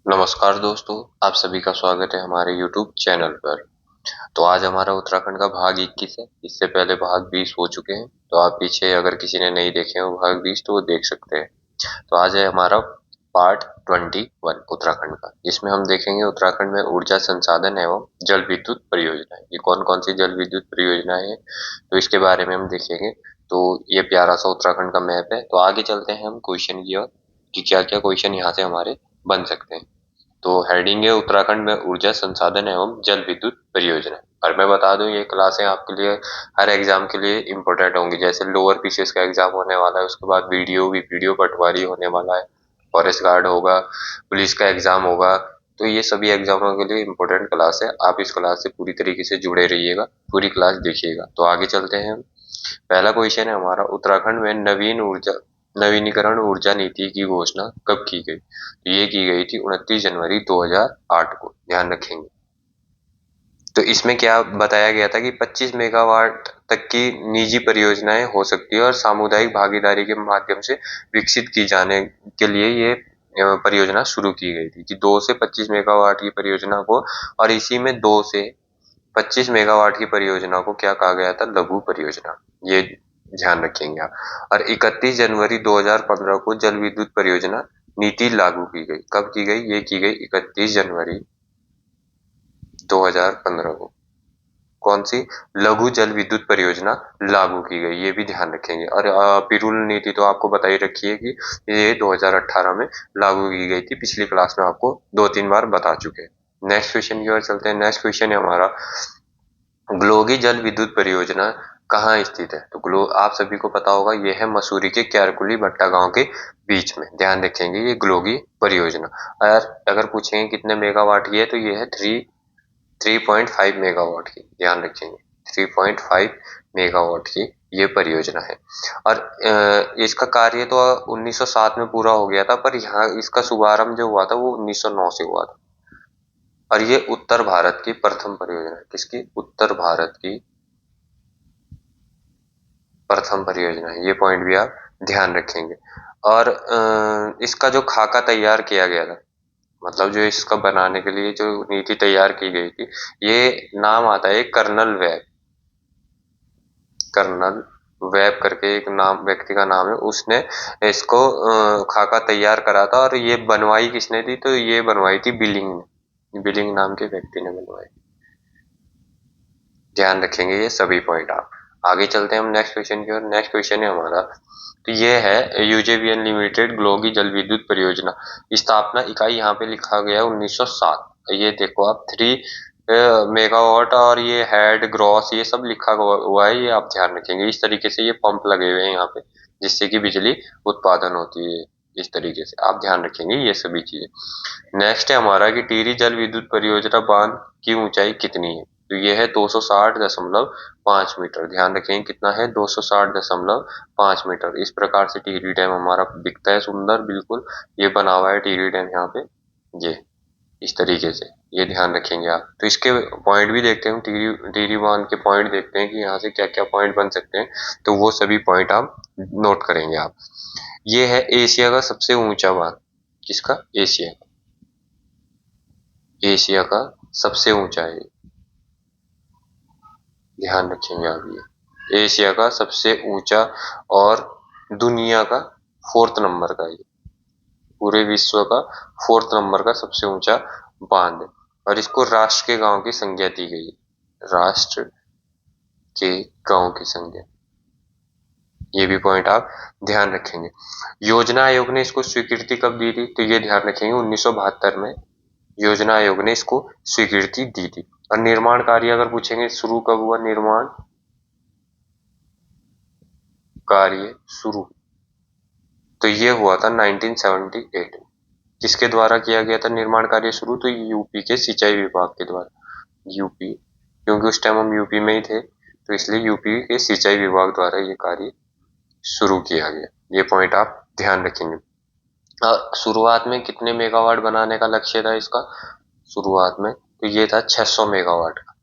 नमस्कार दोस्तों, आप सभी का स्वागत है हमारे YouTube चैनल पर। तो आज हमारा उत्तराखंड का भाग 21 है। इससे पहले भाग 20 हो चुके हैं। तो आप पीछे अगर किसी ने नहीं देखे हो भाग 20 तो वो देख सकते हैं। तो आज है हमारा पार्ट 21 उत्तराखंड का, जिसमें हम देखेंगे उत्तराखंड में ऊर्जा संसाधन एवं जल विद्युत परियोजनाएं। ये कौन कौन सी जल विद्युत परियोजनाएं हैं, तो इसके बारे में हम देखेंगे। तो ये प्यारा सा उत्तराखंड का मैप है। तो आगे चलते हैं हम क्वेश्चन की ओर कि क्या क्या क्वेश्चन यहाँ से हमारे बन सकते हैं। तो हेडिंग है उत्तराखंड में ऊर्जा संसाधन एवं जल विद्युत परियोजना। और मैं बता दूं ये क्लासें आपके लिए हर एग्जाम के लिए इम्पोर्टेंट होंगी। जैसे लोअर पीसीएस का एग्जाम होने वाला है, उसके बाद वीडियो पटवारी होने वाला है, फॉरेस्ट गार्ड होगा, पुलिस का एग्जाम होगा। तो ये सभी एग्जामों के लिए इम्पोर्टेंट क्लास है। आप इस क्लास से पूरी तरीके से जुड़े रहिएगा, पूरी क्लास देखिएगा। तो आगे चलते हैं। पहला क्वेश्चन है हमारा, उत्तराखंड में नवीनीकरण ऊर्जा नीति की घोषणा कब की गई? तो ये की गई थी 29 जनवरी 2008 को। ध्यान रखेंगे। तो इसमें क्या बताया गया था कि 25 मेगावाट तक की निजी परियोजनाएं हो सकती है और सामुदायिक भागीदारी के माध्यम से विकसित की जाने के लिए ये परियोजना शुरू की गई थी कि 2 से 25 मेगावाट की परियोजना को, और इसी में 2 से 25 मेगावाट की परियोजना को क्या कहा गया था? लघु परियोजना। ये ध्यान रखेंगे आप। और 31 जनवरी 2015 को जल विद्युत परियोजना नीति लागू की गई। कब की गई? ये की गई 31 जनवरी 2015 को। कौन सी? लघु जल विद्युत परियोजना लागू की गई। ये भी ध्यान रखेंगे। और पिरूल नीति तो आपको बता ही रखी है कि ये 2018 में लागू की गई थी। पिछली क्लास में आपको 2-3 बार बता चुके हैं। नेक्स्ट क्वेश्चन की ओर चलते हैं। नेक्स्ट क्वेश्चन है हमारा, ग्लोगी जल विद्युत परियोजना कहाँ स्थित है? तो ग्लो आप सभी को पता होगा, ये है मसूरी के क्यारकुली भट्टा गांव के बीच में। ध्यान रखेंगे ये ग्लोगी परियोजना। और अगर पूछेंगे कितने मेगावाट की है, तो ये है 3.5 मेगावाट की। ध्यान रखेंगे 3.5 मेगावाट की ये परियोजना है। और इसका कार्य तो 1907 में पूरा हो गया था, पर यहाँ इसका शुभारंभ जो हुआ था वो 1909 से हुआ था। और ये उत्तर भारत की प्रथम परियोजना है। किसकी? उत्तर भारत की प्रथम परियोजना है। ये पॉइंट भी आप ध्यान रखेंगे। और इसका जो खाका तैयार किया गया था, मतलब जो इसका बनाने के लिए जो नीति तैयार की गई थी, ये नाम आता है कर्नल वेब। कर्नल वेब करके एक नाम, व्यक्ति का नाम है। उसने इसको खाका तैयार करा था। और ये बनवाई किसने थी? तो ये बनवाई थी बिलिंग ने। बिलिंग नाम के व्यक्ति ने बनवाई। ध्यान रखेंगे ये सभी पॉइंट आप। आगे चलते हैं हम नेक्स्ट क्वेश्चन की ओर। नेक्स्ट क्वेश्चन है हमारा, तो ये है यूजेवीएन लिमिटेड ग्लोगी जल विद्युत परियोजना। स्थापना इकाई यहाँ पे लिखा गया है 1907। ये देखो आप 3 मेगावाट, और ये हेड ग्रॉस ये सब लिखा हुआ है। ये आप ध्यान रखेंगे। इस तरीके से ये पंप लगे हुए हैं यहाँ पे, जिससे कि बिजली उत्पादन होती है। इस तरीके से आप ध्यान रखेंगे ये सभी चीजें। नेक्स्ट है हमारा कि टिहरी जल विद्युत परियोजना बांध की ऊंचाई कितनी है? तो ये है 260.5 मीटर। ध्यान रखें कितना है? 260.5 मीटर। इस प्रकार से टिहरी डैम हमारा दिखता है, सुंदर बिल्कुल। ये बना हुआ है टिहरी डैम यहाँ पे, ये इस तरीके से। ये ध्यान रखेंगे आप। तो इसके पॉइंट भी देखते हैं, टिहरी टिहरी बांध के पॉइंट देखते हैं कि यहाँ से क्या क्या पॉइंट बन सकते हैं। तो वो सभी पॉइंट आप नोट करेंगे आप। ये है एशिया का सबसे ऊंचा बांध। किसका? एशिया का सबसे ऊंचा है। ध्यान रखेंगे आप ये एशिया का सबसे ऊंचा, और दुनिया का 4th नंबर का, ये पूरे विश्व का 4th नंबर का सबसे ऊंचा बांध है। और इसको राष्ट्र के गांव की संज्ञा दी गई है। राष्ट्र के गांव की संज्ञा। ये भी पॉइंट आप ध्यान रखेंगे। योजना आयोग ने इसको स्वीकृति कब दी थी? तो ये ध्यान रखेंगे 1972 में योजना आयोग ने इसको स्वीकृति दी थी। और निर्माण कार्य अगर पूछेंगे शुरू कब हुआ? निर्माण कार्य शुरू, तो ये हुआ था 1978 में। किसके द्वारा किया गया था निर्माण कार्य शुरू? तो यूपी के सिंचाई विभाग के द्वारा। यूपी, क्योंकि उस टाइम हम यूपी में ही थे, तो इसलिए यूपी के सिंचाई विभाग द्वारा ये कार्य शुरू किया गया। ये पॉइंट आप ध्यान रखेंगे। शुरुआत में कितने मेगावाट बनाने का लक्ष्य था इसका? शुरुआत में तो ये था 600 मेगावाट का।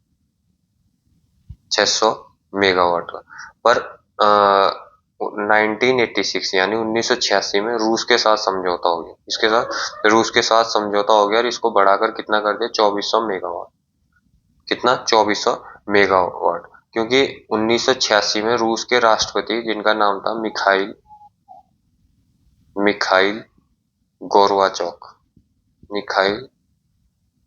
600 मेगावाट का। पर 1986 यानी 1986 में रूस के साथ समझौता हो गया। इसके साथ रूस के साथ समझौता हो गया और इसको बढ़ाकर कितना कर दिया, 2400 मेगावाट। कितना, 2400 मेगावाट। क्योंकि 1986 में रूस के राष्ट्रपति, जिनका नाम था मिखाइल मिखाइल गोरबाचोव, मिखाइल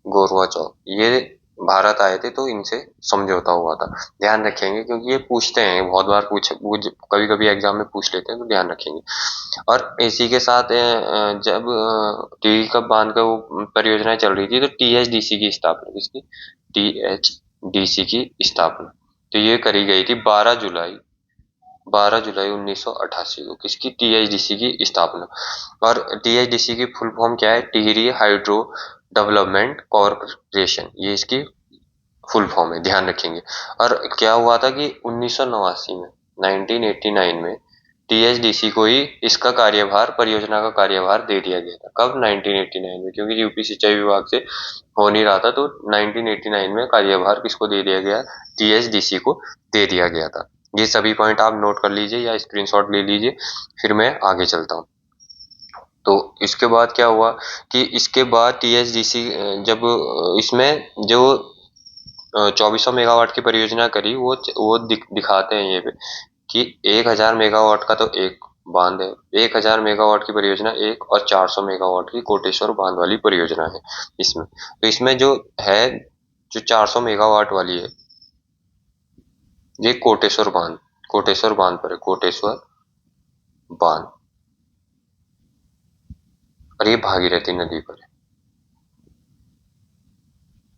गोरबाचोव, ये भारत आए थे तो इनसे समझौता हुआ था। ध्यान रखेंगे क्योंकि ये पूछते हैं, बहुत बार कभी कभी एग्जाम में पूछ लेते हैं, तो ध्यान रखेंगे। और इसी के साथ जब टीरी कप बांध का वो परियोजना चल रही थी, तो टीएचडीसी की स्थापना, किसकी, टीएचडीसी की स्थापना तो ये करी गई थी 12 जुलाई 1988 को, किसकी, टीएचडीसी की स्थापना। और टीएचडीसी की फुल फॉर्म क्या है, टिहरी हाइड्रो डेवलपमेंट कॉरपोरेशन, ये इसकी फुल फॉर्म है, ध्यान रखेंगे। और क्या हुआ था कि 1989 में 1989 में टीएचडीसी को ही इसका कार्यभार, परियोजना का कार्यभार दे दिया गया था। कब, 1989 में, क्योंकि यूपी सिंचाई विभाग से हो नहीं रहा था, तो 1989 में कार्यभार किसको दे दिया गया, टीएचडीसी को दे दिया गया था। ये सभी पॉइंट आप नोट कर लीजिए या स्क्रीनशॉट ले लीजिए, फिर मैं आगे चलता हूँ। तो इसके बाद क्या हुआ कि इसके बाद टीएचडीसी जब इसमें जो 2400 मेगावाट की परियोजना करी, वो दिखाते हैं ये पे कि 1000 मेगावाट का तो एक बांध है, 1000 मेगावाट की परियोजना एक, और 400 मेगावाट की कोटेश्वर बांध वाली परियोजना है इसमें। तो इसमें जो है, जो 400 मेगावाट वाली है, ये कोटेश्वर बांध पर है, कोटेश्वर बांध, और ये भागीरथी नदी पर है।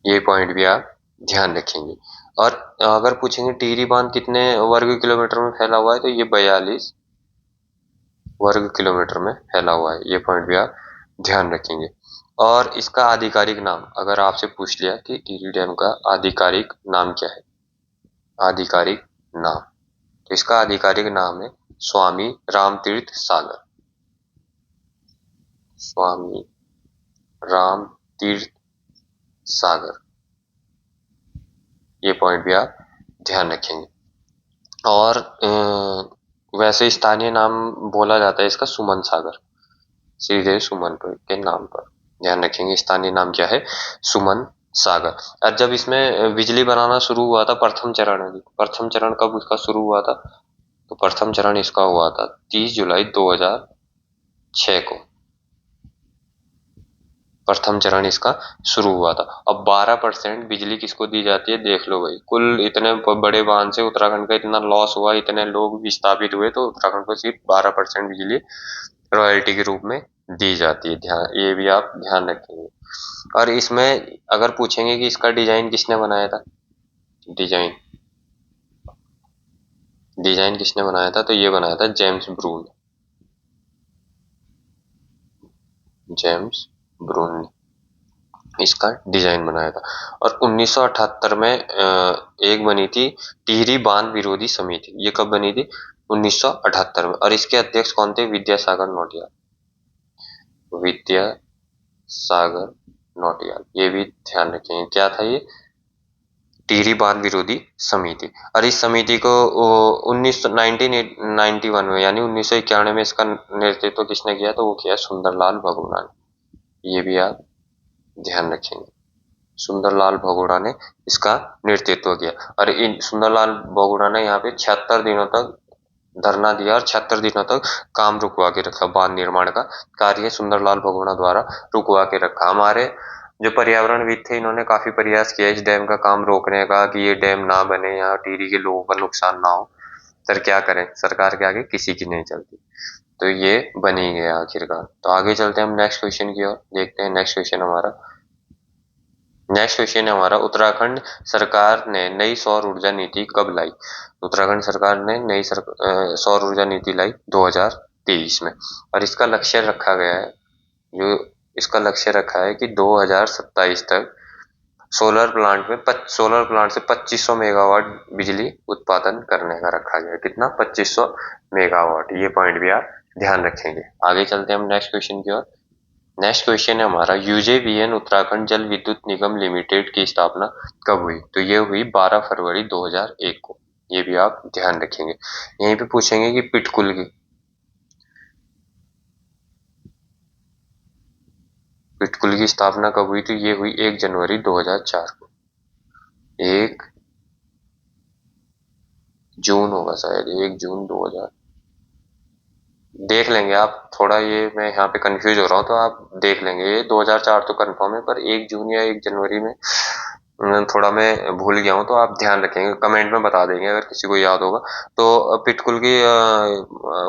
ये पॉइंट भी आप ध्यान रखेंगे। और अगर पूछेंगे टिहरी बांध कितने वर्ग किलोमीटर में फैला हुआ है, तो ये 42 वर्ग किलोमीटर में फैला हुआ है। ये पॉइंट भी आप ध्यान रखेंगे। और इसका आधिकारिक नाम, अगर आपसे पूछ लिया कि टिहरी डैम का आधिकारिक नाम क्या है, आधिकारिक नाम, तो इसका आधिकारिक नाम है स्वामी रामतीर्थ सागर, स्वामी रामतीर्थ सागर। ये पॉइंट भी आप ध्यान रखेंगे। और वैसे स्थानीय नाम बोला जाता है इसका सुमन सागर, श्रीदेव सुमन पर के नाम पर, ध्यान रखेंगे। स्थानीय नाम क्या है, सुमन सागर। और जब इसमें बिजली बनाना शुरू हुआ था, प्रथम चरण कब उसका शुरू हुआ था, तो प्रथम चरण इसका हुआ था 30 जुलाई 2006 को, प्रथम चरण इसका शुरू हुआ था। अब 12% बिजली किसको दी जाती है, देख लो भाई, कुल इतने बड़े बांध से उत्तराखंड का इतना लॉस हुआ, इतने लोग विस्थापित हुए, तो उत्तराखंड को सिर्फ 12% बिजली रॉयल्टी के रूप में दी जाती है। ध्यान, ये भी आप ध्यान रखेंगे। और इसमें अगर पूछेंगे कि इसका डिजाइन किसने बनाया था, डिजाइन डिजाइन किसने बनाया था, तो ये बनाया था जेम्स ब्रून ने इसका डिजाइन बनाया था। और 1978 में एक बनी थी टिहरी बांध विरोधी समिति। ये कब बनी थी, 1978 में। और इसके अध्यक्ष कौन थे, विद्यासागर नौटियाल। ये भी ध्यान रखेंगे, क्या था ये, टिहरी बांध विरोधी समिति। और इस समिति को 1991 में, यानी 1991 में इसका नेतृत्व किसने किया, तो वो किया सुंदरलाल बहुगुणा ने। ये भी आप ध्यान रखेंगे, सुंदरलाल बहुगुणा ने इसका नेतृत्व किया। और इन सुंदरलाल बहुगुणा ने यहाँ पे 76 दिनों तक धरना दिया और 76 दिनों तक काम रुकवा के रखा। बांध निर्माण का कार्य सुंदरलाल बहुगुणा द्वारा रुकवा के रखा। हमारे जो पर्यावरणविद थे, इन्होंने काफी प्रयास किया इस डैम का काम रोकने का, कि ये डैम ना बने, यहाँ टिहरी के लोगों का नुकसान ना हो। सर क्या करें, सरकार के आगे किसी की नहीं चलती, तो ये बनी गया आखिरकार। तो आगे चलते हैं हम नेक्स्ट क्वेश्चन की ओर, देखते हैं नेक्स्ट क्वेश्चन है हमारा, उत्तराखंड सरकार ने नई सौर ऊर्जा नीति कब लाई। उत्तराखंड सरकार ने नई सौर ऊर्जा नीति लाई 2023 में। और इसका लक्ष्य रखा गया है, जो इसका लक्ष्य रखा है कि 2027 तक सोलर प्लांट से 2500 मेगावाट बिजली उत्पादन करने का रखा गया है। कितना, 2500 मेगावाट। ये पॉइंट भी आप ध्यान रखेंगे। आगे चलते हैं हम नेक्स्ट क्वेश्चन की ओर। नेक्स्ट क्वेश्चन है हमारा, यूजेवीएन उत्तराखंड जल विद्युत निगम लिमिटेड की स्थापना कब हुई, तो ये हुई 12 फरवरी 2001 को। ये भी आप ध्यान रखेंगे। यहीं पे पूछेंगे कि पिटकुल की स्थापना कब हुई, तो ये हुई 1 जनवरी 2004 को। 1 जून होगा शायद, 1 जून 2000। देख लेंगे आप, थोड़ा ये मैं यहाँ पे कंफ्यूज हो रहा हूँ तो आप देख लेंगे। ये 2004 तो कंफर्म है, पर 1 जून या 1 जनवरी में थोड़ा मैं भूल गया हूँ, तो आप ध्यान रखेंगे, कमेंट में बता देंगे अगर किसी को याद होगा। तो पिटकुल की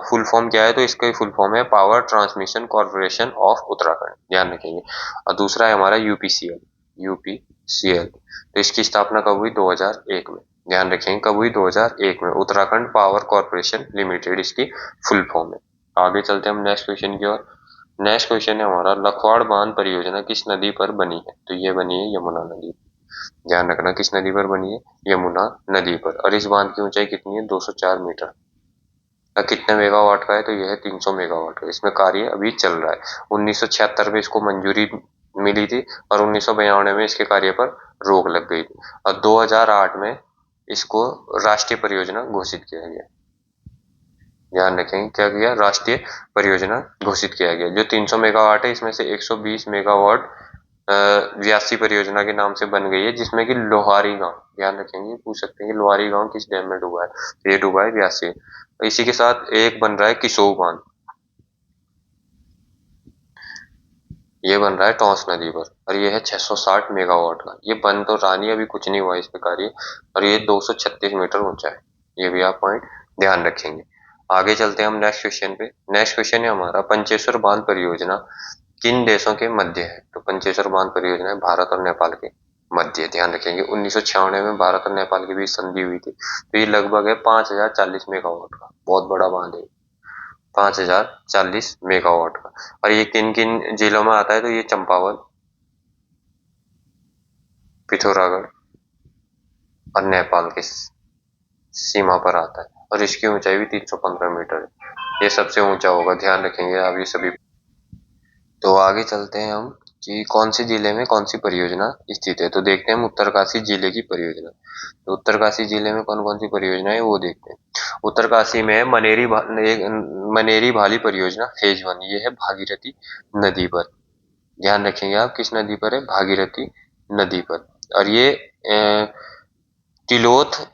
फुल फॉर्म क्या है, तो इसका फुल फॉर्म है power transmission corporation of Uttarakhand, ध्यान रखेंगे। और दूसरा है हमारा यूपीसीएल। यूपीसीएल, तो इसकी स्थापना कब हुई, 2001 में, ध्यान रखेंगे कब हुई, 2001 में। उत्तराखंड पावर कॉर्पोरेशन लिमिटेड इसकी फुल फॉर्म है। आगे चलते हैं हम नेक्स्ट क्वेश्चन की ओर। नेक्स्ट क्वेश्चन है हमारा, लखवाड़ बांध परियोजना किस नदी पर बनी है, तो ये बनी है यमुना नदी। ध्यान रखना किस नदी पर बनी है, यमुना नदी पर। और इस बांध की ऊंचाई कितनी है, 204 मीटर। कितने मेगावाट का है, तो यह है 300 मेगावाट का। इसमें कार्य अभी चल रहा है। 1976 में इसको मंजूरी मिली थी और 1992 में इसके कार्य पर रोक लग गई थी, और 2008 में इसको राष्ट्रीय परियोजना घोषित किया गया। ध्यान रखेंगे क्या किया, राष्ट्रीय परियोजना घोषित किया गया। जो 300 मेगावाट है, इसमें से 120 मेगावाट व्यासी परियोजना के नाम से बन गई है, जिसमें कि लोहारी गांव, ध्यान रखेंगे, पूछ सकते हैं कि लोहारी गांव किस डैम में डूबा है, तो ये डूबा है व्यासी। इसी के साथ एक बन रहा है किसोऊ बांध, ये बन रहा है टॉन्स नदी पर, और ये है 660 मेगावाट का। ये बन तो रानी, अभी कुछ नहीं हुआ इस पे कार्य, और ये 236 मीटर ऊंचा है। ये भी आप पॉइंट ध्यान रखेंगे। आगे चलते हैं हम नेक्स्ट क्वेश्चन पे। नेक्स्ट क्वेश्चन है हमारा, पंचेश्वर बांध परियोजना किन देशों के मध्य है, तो पंचेश्वर बांध परियोजना है भारत और नेपाल के मध्य, ध्यान रखेंगे। 1996 में भारत और नेपाल के बीच संधि हुई थी, तो ये लगभग है 5040 मेगावाट का, बहुत बड़ा बांध है, 5040 मेगावाट का। और ये किन किन जिलों में आता है, तो ये चंपावत, पिथौरागढ़ और नेपाल के सीमा पर आता है, और इसकी ऊंचाई भी 315 मीटर है। ये सबसे ऊंचा होगा, ध्यान रखेंगे आप ये सभी। तो आगे चलते हैं हम कि कौन से जिले में कौन सी परियोजना स्थित है, तो देखते हैं हम उत्तरकाशी जिले की परियोजना। तो उत्तरकाशी जिले में कौन कौन सी परियोजना है वो देखते हैं। उत्तरकाशी में मनेरी भाली परियोजना फेज 1, ये है भागीरथी नदी पर। ध्यान रखेंगे आप किस नदी पर है, भागीरथी नदी पर। और ये तिलोथ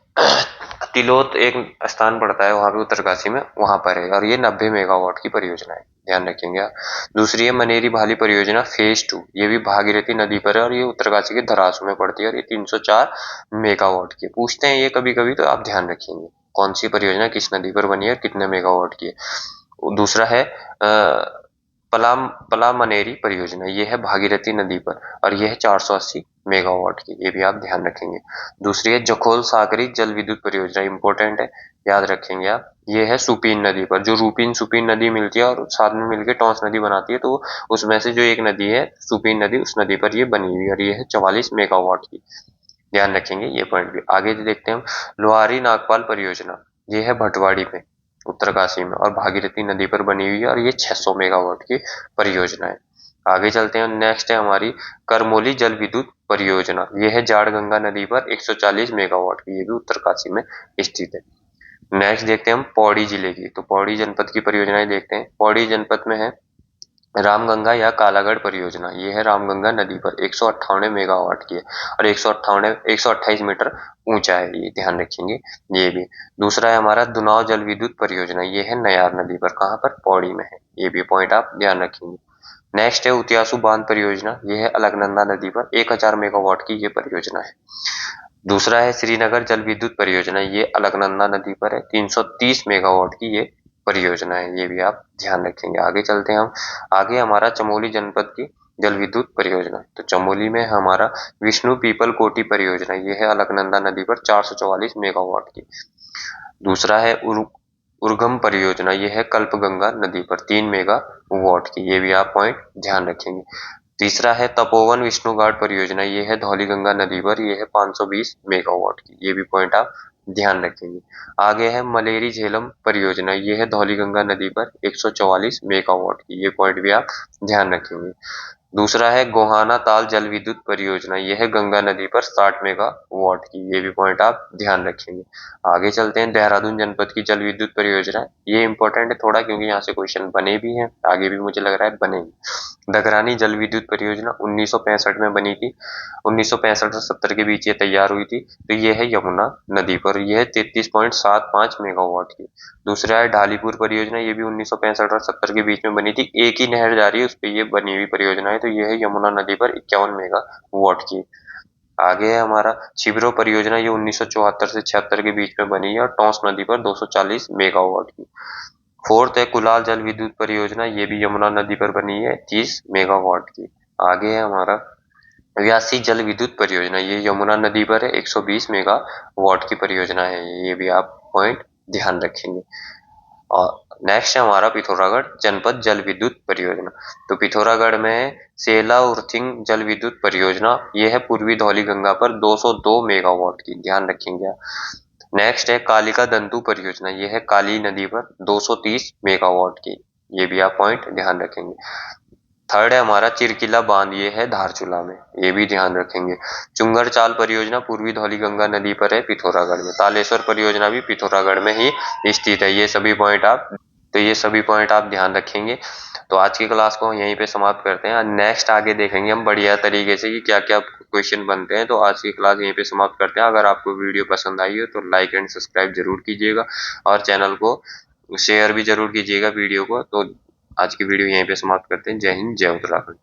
तिलोथ एक स्थान पड़ता है वहां पे उत्तरकाशी में, वहां पर है, और ये 90 मेगावाट की परियोजना है, ध्यान रखेंगे आप। दूसरी है मनेरी भाली परियोजना फेज 2, ये भी भागीरथी नदी पर है, और ये उत्तरकाशी के धरासू में पड़ती है, और ये 304 मेगावाट की। पूछते हैं ये कभी कभी, तो आप ध्यान रखेंगे कौन सी परियोजना किस नदी पर बनी है और कितने मेगावाट की है। दूसरा है पला पला मनेरी परियोजना, ये है भागीरथी नदी पर, और ये है 480 मेगावाट की, ये भी आप ध्यान रखेंगे। दूसरी है जखोल सागरी जल विद्युत परियोजना, इंपॉर्टेंट है, याद रखेंगे आप। ये है सुपीन नदी पर, जो रूपीन सुपीन नदी मिलती है और साथ में मिलकर टॉन्स नदी बनाती है, तो उसमें से जो एक नदी है सुपीन नदी, उस नदी पर ये बनी हुई है, और ये है 44 मेगावाट की, ध्यान रखेंगे ये पॉइंट भी। आगे देखते हैं हम लोहारी नागपाल परियोजना, ये है भटवाड़ी में, उत्तरकाशी में, और भागीरथी नदी पर बनी हुई है, और ये 600 मेगावाट की परियोजना है। आगे चलते हैं, नेक्स्ट है हमारी करमोली जल विद्युत परियोजना, ये है जाड़गंगा नदी पर 140 मेगावाट की, ये भी उत्तरकाशी में स्थित है। नेक्स्ट देखते हैं हम पौड़ी जिले की, तो पौड़ी जनपद की परियोजनाएं देखते हैं। पौड़ी जनपद में है रामगंगा या कालागढ़ परियोजना, ये है रामगंगा नदी पर, 198 मेगावाट की है, और 128 मीटर ऊंचा है, ये ध्यान रखेंगे ये भी। दूसरा है हमारा दुनाव जल विद्युत परियोजना, ये है नयार नदी पर, कहाँ पर, पौड़ी में है, ये भी पॉइंट आप ध्यान रखेंगे। नेक्स्ट है उतियासु बांध परियोजना, ये है अलकनंदा नदी पर, 1000 मेगावाट की ये परियोजना है। दूसरा है श्रीनगर जल विद्युत परियोजना, ये अलकनंदा नदी पर है, 330 मेगावाट की ये परियोजना है, ये भी आप ध्यान रखेंगे। आगे चलते हैं हम, आगे हमारा चमोली जनपद की जल विद्युत परियोजना, तो चमोली में हमारा विष्णु पीपल कोटी परियोजना, ये है अलकनंदा नदी पर, 444 मेगावाट की। दूसरा है उर्गम परियोजना, ये है कल्पगंगा नदी पर, 3 मेगावाट की, ये भी आप पॉइंट ध्यान रखेंगे। तीसरा है तपोवन विष्णु घाट परियोजना, ये है धौलीगंगा नदी पर, ये है 520 मेगावाट की, ये भी पॉइंट आप ध्यान रखेंगे। आगे है मलेरी झेलम परियोजना, ये है धौलीगंगा नदी पर, 144 मेगावाट की, ये पॉइंट भी आप ध्यान रखेंगे। दूसरा है गोहाना ताल जल विद्युत परियोजना, यह है गंगा नदी पर 60 मेगावाट की, ये भी पॉइंट आप ध्यान रखेंगे। आगे चलते हैं, देहरादून जनपद की जल विद्युत परियोजना, ये इंपॉर्टेंट है थोड़ा क्योंकि यहाँ से क्वेश्चन बने भी हैं, आगे भी मुझे लग रहा है बनेंगे। दगरानी जल विद्युत परियोजना 1965 में बनी थी, 1965 से 70 के बीच ये तैयार हुई थी। तो ये है यमुना नदी पर, यह है 33.75 मेगावाट की। दूसरा है ढालीपुर परियोजना, ये भी 1965 और 70 के बीच में बनी थी, एक ही नहर जा रही है उस पर ये बनी हुई परियोजना है। तो ये है यमुना नदी पर 51 मेगावाट की। आगे है हमारा छिबरो परियोजना, ये 1974 से 76 के बीच में बनी है और टोंस नदी पर 240 मेगावाट की। फोर्थ है कुलाल जल विद्युत परियोजना, ये भी यमुना नदी पर बनी है, 30 मेगावाट की। आगे है हमारा व्यासी जल विद्युत परियोजना, ये यमुना नदी पर है, 120 मेगावाट की परियोजना है, ये भी आप पॉइंट ध्यान रखेंगे। और नेक्स्ट है हमारा पिथौरागढ़ जनपद जल विद्युत परियोजना। तो पिथौरागढ़ में सेला उर्थिंग जल विद्युत परियोजना, ये है पूर्वी धौली गंगा पर 202 मेगावाट की, ध्यान रखेंगे आप। नेक्स्ट है कालिका दंतु परियोजना, ये है काली नदी पर 230 मेगावाट की, ये भी आप पॉइंट ध्यान रखेंगे। थर्ड है हमारा चिरकिला बांध, ये है धारचूला में, ये भी ध्यान रखेंगे। चुंगर चाल परियोजना पूर्वी धौली गंगा नदी पर है पिथौरागढ़ में। तालेश्वर परियोजना भी पिथौरागढ़ में ही स्थित है। ये सभी पॉइंट आप ध्यान रखेंगे। तो आज की क्लास को यहीं पे समाप्त करते हैं, नेक्स्ट आगे देखेंगे हम बढ़िया तरीके से कि क्या क्या क्वेश्चन बनते हैं। तो आज की क्लास यहीं पे समाप्त करते हैं। अगर आपको वीडियो पसंद आई हो तो लाइक एंड सब्सक्राइब जरूर कीजिएगा और चैनल को शेयर भी जरूर कीजिएगा वीडियो को। तो आज की वीडियो यहीं पे समाप्त करते हैं। जय हिंद, जय उत्तराखंड।